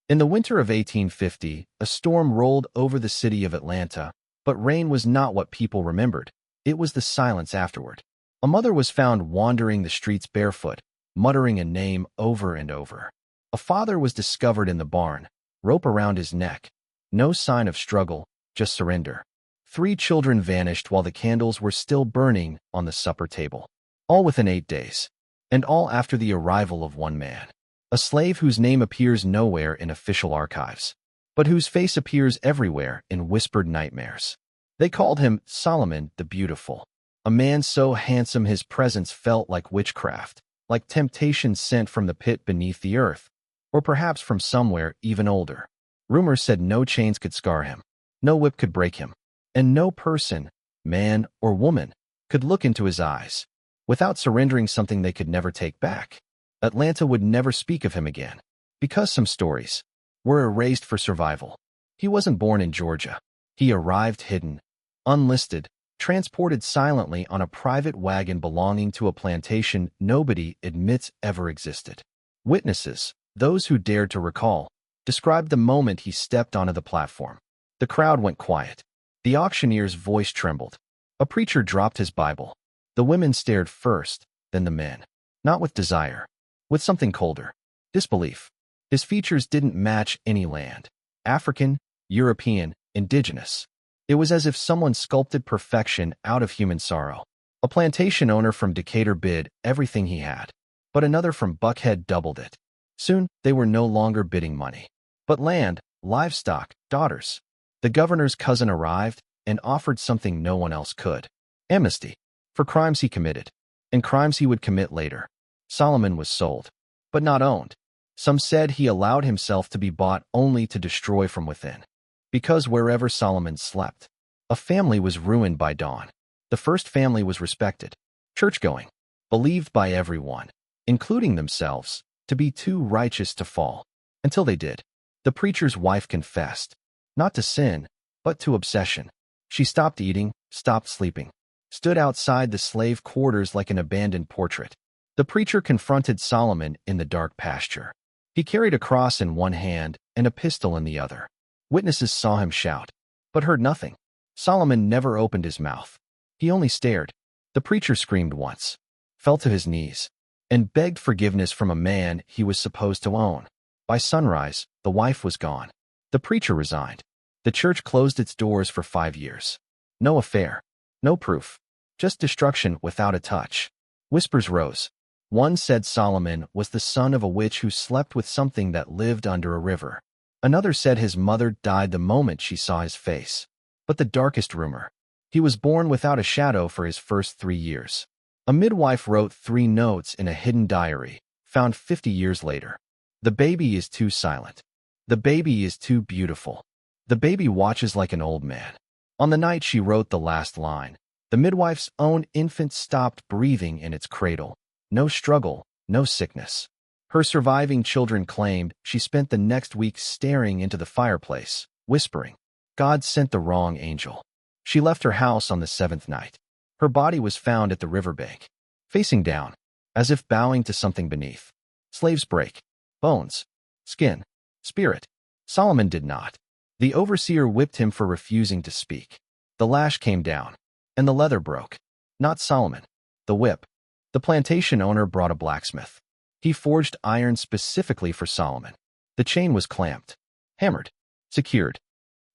In the winter of 1850, a storm rolled over the city of Atlanta, but rain was not what people remembered. It was the silence afterward. A mother was found wandering the streets barefoot, muttering a name over and over. A father was discovered in the barn, rope around his neck. No sign of struggle, just surrender. 3 children vanished while the candles were still burning on the supper table. All within 8 days. And all after the arrival of one man. A slave whose name appears nowhere in official archives, but whose face appears everywhere in whispered nightmares. They called him Solomon the Beautiful. A man so handsome his presence felt like witchcraft, like temptation sent from the pit beneath the earth, or perhaps from somewhere even older. Rumors said no chains could scar him, no whip could break him, and no person, man or woman, could look into his eyes without surrendering something they could never take back. Atlanta would never speak of him again, because some stories were erased for survival. He wasn't born in Georgia. He arrived hidden, unlisted, transported silently on a private wagon belonging to a plantation nobody admits ever existed. Witnesses, those who dared to recall, described the moment he stepped onto the platform. The crowd went quiet. The auctioneer's voice trembled. A preacher dropped his Bible. The women stared first, then the men. Not with desire, with something colder. Disbelief. His features didn't match any land. African, European, indigenous. It was as if someone sculpted perfection out of human sorrow. A plantation owner from Decatur bid everything he had, but another from Buckhead doubled it. Soon, they were no longer bidding money, but land, livestock, daughters. The governor's cousin arrived and offered something no one else could. Amnesty. For crimes he committed, and crimes he would commit later. Solomon was sold, but not owned. Some said he allowed himself to be bought only to destroy from within. Because wherever Solomon slept, a family was ruined by dawn. The first family was respected, church-going, believed by everyone, including themselves, to be too righteous to fall. Until they did. The preacher's wife confessed, not to sin, but to obsession. She stopped eating, stopped sleeping, stood outside the slave quarters like an abandoned portrait. The preacher confronted Solomon in the dark pasture. He carried a cross in one hand and a pistol in the other. Witnesses saw him shout, but heard nothing. Solomon never opened his mouth. He only stared. The preacher screamed once, fell to his knees, and begged forgiveness from a man he was supposed to own. By sunrise, the wife was gone. The preacher resigned. The church closed its doors for 5 years. No affair, no proof, just destruction without a touch. Whispers rose. One said Solomon was the son of a witch who slept with something that lived under a river. Another said his mother died the moment she saw his face. But the darkest rumor, he was born without a shadow for his first 3 years. A midwife wrote 3 notes in a hidden diary, found 50 years later. The baby is too silent. The baby is too beautiful. The baby watches like an old man. On the night she wrote the last line, the midwife's own infant stopped breathing in its cradle. No struggle, no sickness. Her surviving children claimed she spent the next week staring into the fireplace, whispering, "God sent the wrong angel." She left her house on the 7th night. Her body was found at the riverbank, facing down, as if bowing to something beneath. Slaves break. Bones. Skin. Spirit. Solomon did not. The overseer whipped him for refusing to speak. The lash came down, and the leather broke. Not Solomon. The whip. The plantation owner brought a blacksmith. He forged iron specifically for Solomon. The chain was clamped, hammered, secured.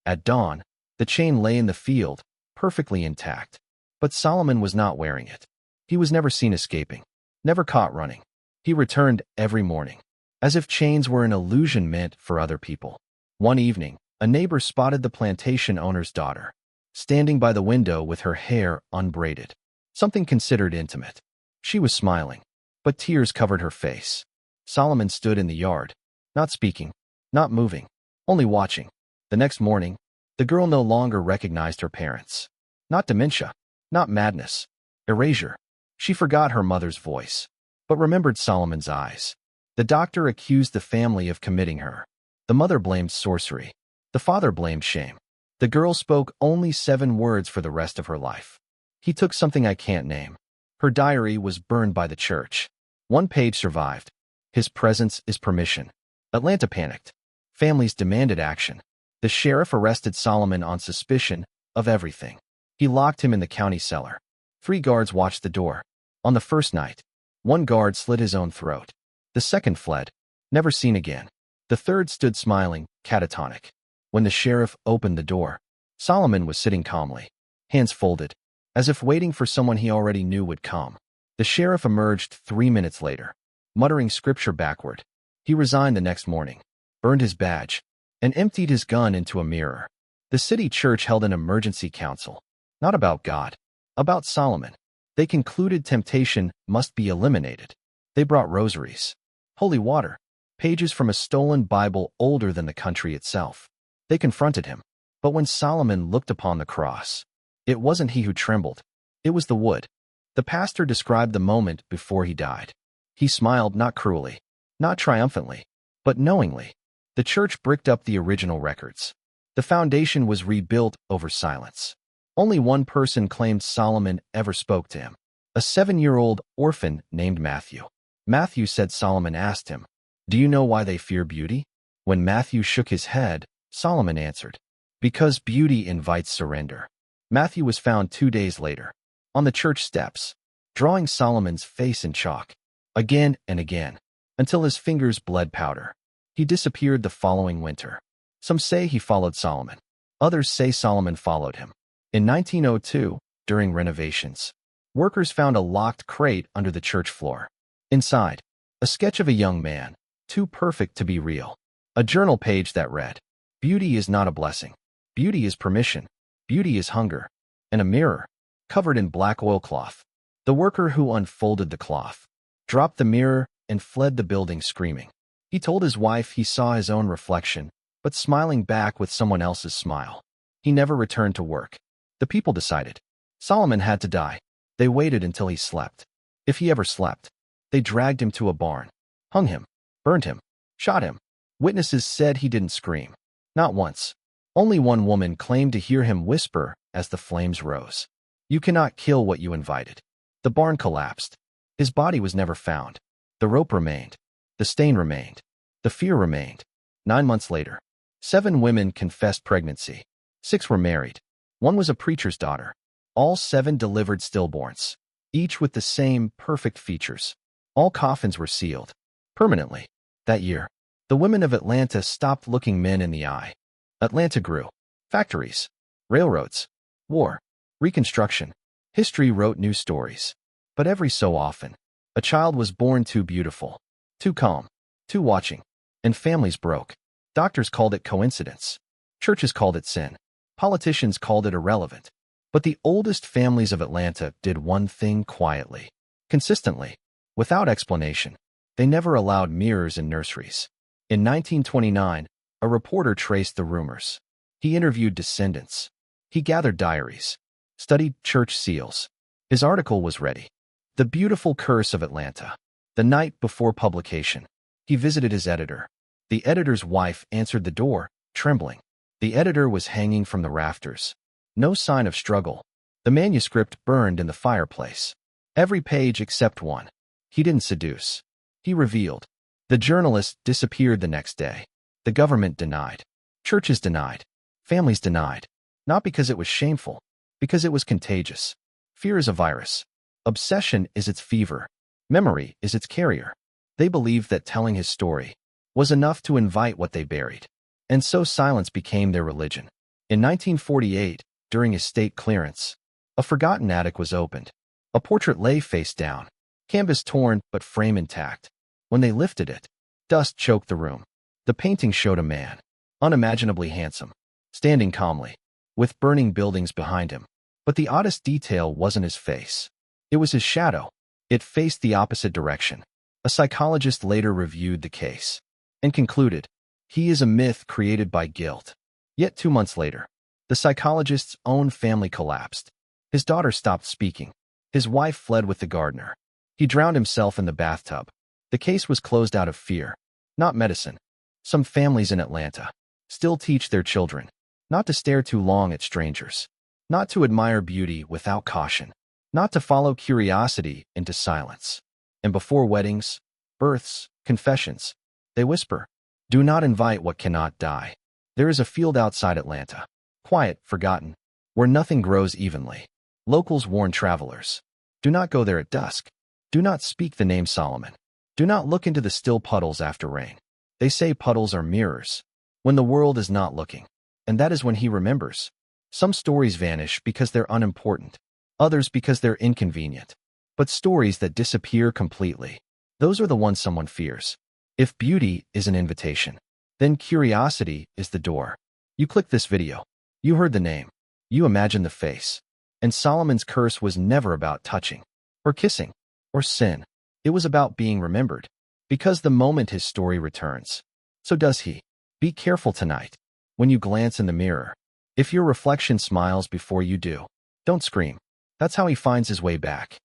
At dawn, the chain lay in the field, perfectly intact. But Solomon was not wearing it. He was never seen escaping, never caught running. He returned every morning, as if chains were an illusion meant for other people. One evening, a neighbor spotted the plantation owner's daughter, standing by the window with her hair unbraided, something considered intimate. She was smiling, but tears covered her face. Solomon stood in the yard, not speaking, not moving, only watching. The next morning, the girl no longer recognized her parents. Not dementia, not madness, erasure. She forgot her mother's voice, but remembered Solomon's eyes. The doctor accused the family of committing her. The mother blamed sorcery. The father blamed shame. The girl spoke only 7 words for the rest of her life. He took something I can't name. Her diary was burned by the church. 1 page survived. His presence is permission. Atlanta panicked. Families demanded action. The sheriff arrested Solomon on suspicion of everything. He locked him in the county cellar. 3 guards watched the door. On the first night, 1 guard slit his own throat. The second fled, never seen again. The third stood smiling, catatonic. When the sheriff opened the door, Solomon was sitting calmly, hands folded, as if waiting for someone he already knew would come. The sheriff emerged 3 minutes later, muttering scripture backward. He resigned the next morning, burned his badge, and emptied his gun into a mirror. The city church held an emergency council, not about God, about Solomon. They concluded temptation must be eliminated. They brought rosaries, holy water, pages from a stolen Bible older than the country itself. They confronted him. But when Solomon looked upon the cross, it wasn't he who trembled. It was the wood. The pastor described the moment before he died. He smiled not cruelly, not triumphantly, but knowingly. The church bricked up the original records. The foundation was rebuilt over silence. Only one person claimed Solomon ever spoke to him, a 7-year-old orphan named Matthew. Matthew said Solomon asked him, "Do you know why they fear beauty?" When Matthew shook his head, Solomon answered, "Because beauty invites surrender." Matthew was found 2 days later, on the church steps, drawing Solomon's face in chalk, again and again, until his fingers bled powder. He disappeared the following winter. Some say he followed Solomon. Others say Solomon followed him. In 1902, during renovations, workers found a locked crate under the church floor. Inside, a sketch of a young man, too perfect to be real. A journal page that read, "Beauty is not a blessing. Beauty is permission. Beauty is hunger." And a mirror, covered in black oilcloth. The worker who unfolded the cloth dropped the mirror and fled the building screaming. He told his wife he saw his own reflection, but smiling back with someone else's smile. He never returned to work. The people decided Solomon had to die. They waited until he slept. If he ever slept, they dragged him to a barn, hung him, burned him, shot him. Witnesses said he didn't scream. Not once. Only one woman claimed to hear him whisper as the flames rose, "You cannot kill what you invited." The barn collapsed. His body was never found. The rope remained. The stain remained. The fear remained. 9 months later, 7 women confessed pregnancy. 6 were married. 1 was a preacher's daughter. All 7 delivered stillborns, each with the same perfect features. All coffins were sealed permanently. That year, the women of Atlanta stopped looking men in the eye. Atlanta grew. Factories, railroads, war, reconstruction. History wrote new stories. But every so often, a child was born too beautiful, too calm, too watching, and families broke. Doctors called it coincidence. Churches called it sin. Politicians called it irrelevant. But the oldest families of Atlanta did one thing quietly, consistently, without explanation. They never allowed mirrors in nurseries. In 1929, a reporter traced the rumors. He interviewed descendants. He gathered diaries, studied church seals. His article was ready. The Beautiful Curse of Atlanta. The night before publication, he visited his editor. The editor's wife answered the door, trembling. The editor was hanging from the rafters. No sign of struggle. The manuscript burned in the fireplace. Every page except one. He didn't seduce. He revealed. The journalist disappeared the next day. The government denied. Churches denied. Families denied. Not because it was shameful, because it was contagious. Fear is a virus. Obsession is its fever. Memory is its carrier. They believed that telling his story was enough to invite what they buried. And so silence became their religion. In 1948, during estate clearance, a forgotten attic was opened. A portrait lay face down, canvas torn but frame intact. When they lifted it, dust choked the room. The painting showed a man, unimaginably handsome, standing calmly, with burning buildings behind him. But the oddest detail wasn't his face. It was his shadow. It faced the opposite direction. A psychologist later reviewed the case and concluded, he is a myth created by guilt. Yet 2 months later, the psychologist's own family collapsed. His daughter stopped speaking. His wife fled with the gardener. He drowned himself in the bathtub. The case was closed out of fear, not medicine. Some families in Atlanta still teach their children not to stare too long at strangers, not to admire beauty without caution, not to follow curiosity into silence. And before weddings, births, confessions, they whisper, Do not invite what cannot die. There is a field outside Atlanta, quiet, forgotten, where nothing grows evenly. Locals warn travelers. Do not go there at dusk. Do not speak the name Solomon. Do not look into the still puddles after rain. They say puddles are mirrors, when the world is not looking. And that is when he remembers. Some stories vanish because they're unimportant, others because they're inconvenient. But stories that disappear completely, those are the ones someone fears. If beauty is an invitation, then curiosity is the door. You click this video. You heard the name. You imagine the face. And Solomon's curse was never about touching, or kissing, or sin. It was about being remembered. Because the moment his story returns, so does he. Be careful tonight. When you glance in the mirror, if your reflection smiles before you do, don't scream. That's how he finds his way back.